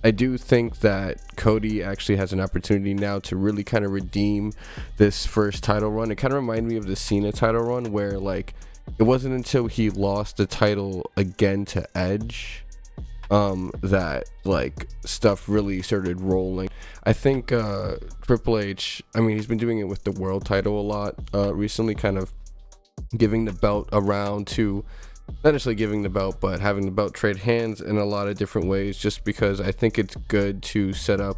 I do think that Cody actually has an opportunity now to really kind of redeem this first title run. It kind of reminded me of the Cena title run, where like it wasn't until he lost the title again to Edge that like stuff really started rolling. I think Triple H, I mean, he's been doing it with the world title a lot recently, kind of giving the belt around to, not necessarily giving the belt, but having the belt trade hands in a lot of different ways, just because I think it's good to set up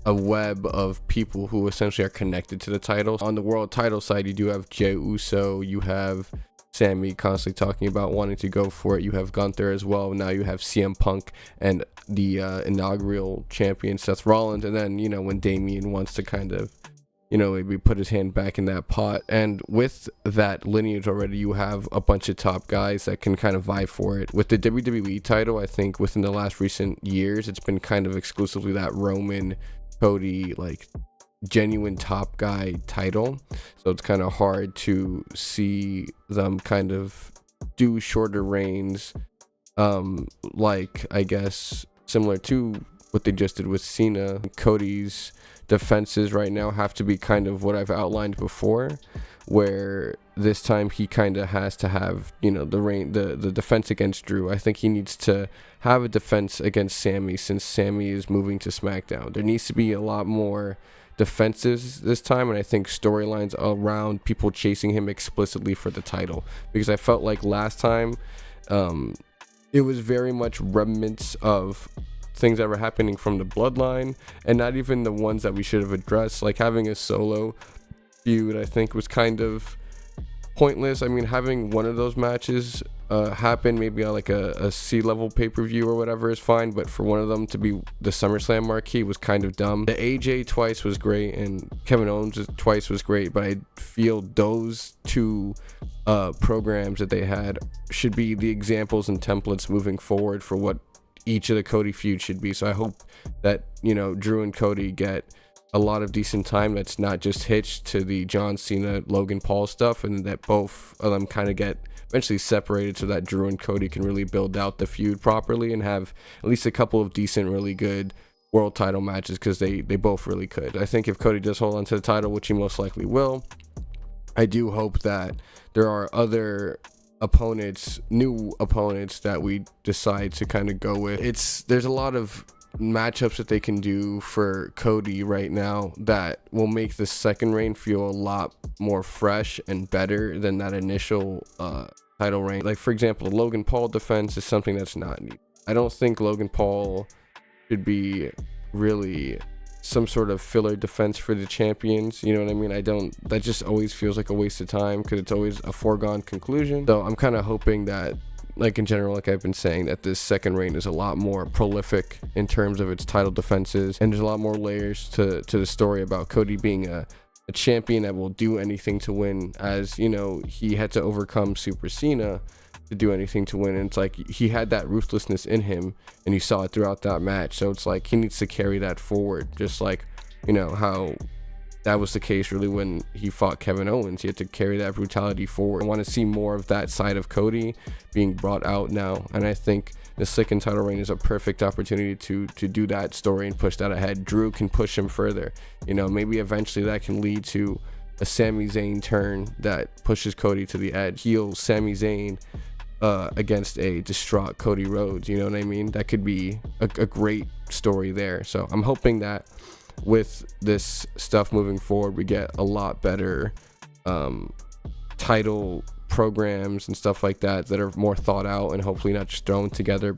a web of people who essentially are connected to the title. On the world title side, you do have Jey Uso, you have Sammy constantly talking about wanting to go for it, you have Gunther as well, now you have CM Punk and the inaugural champion Seth Rollins, and then, you know, when Damian wants to kind of, you know, maybe put his hand back in that pot. And with that lineage already, you have a bunch of top guys that can kind of vie for it. With the WWE title, I think within the last recent years, it's been kind of exclusively that Roman, Cody, like genuine top guy title. So it's kind of hard to see them kind of do shorter reigns, like I guess similar to what they just did with Cena. Cody's defenses right now have to be kind of what I've outlined before, where this time he kind of has to have, you know, the defense against Drew. I think he needs to have a defense against Sammy, since Sammy is moving to SmackDown. There needs to be a lot more defenses this time, and I think storylines around people chasing him explicitly for the title, because I felt like last time it was very much remnants of things that were happening from the bloodline, and not even the ones that we should have addressed. Like having a solo feud, I think, was kind of pointless. I mean, having one of those matches happen maybe on like a C-level pay-per-view or whatever is fine, but for one of them to be the SummerSlam marquee was kind of dumb. The AJ twice was great, and Kevin Owens twice was great, but I feel those two programs that they had should be the examples and templates moving forward for what each of the Cody feuds should be. So I hope that, you know, Drew and Cody get a lot of decent time that's not just hitched to the John Cena Logan Paul stuff, and that both of them kind of get eventually separated so that Drew and Cody can really build out the feud properly and have at least a couple of decent, really good world title matches, because they both really could. I think if Cody does hold on to the title, which he most likely will, I do hope that there are other opponents, new opponents that we decide to kind of go with. There's a lot of matchups that they can do for Cody right now that will make the second reign feel a lot more fresh and better than that initial title reign. Like, for example, the Logan Paul defense is something that's not needed. I don't think Logan Paul should be really some sort of filler defense for the champions, you know what I mean? That just always feels like a waste of time, because it's always a foregone conclusion. So I'm kind of hoping that, like in general, like I've been saying, that this second reign is a lot more prolific in terms of its title defenses, and there's a lot more layers to the story about Cody being a champion that will do anything to win, as, you know, he had to overcome Super Cena to do anything to win, and it's like he had that ruthlessness in him, and you saw it throughout that match. So it's like he needs to carry that forward, just like, you know, how that was the case really when he fought Kevin Owens. He had to carry that brutality forward. I want to see more of that side of Cody being brought out now, and I think the second title reign is a perfect opportunity to do that story and push that ahead. Drew can push him further, you know, maybe eventually that can lead to a Sami Zayn turn that pushes Cody to the edge. Heel Sami Zayn against a distraught Cody Rhodes, you know what I mean? That could be a great story there. So I'm hoping that with this stuff moving forward, we get a lot better title programs and stuff like that are more thought out, and hopefully not just thrown together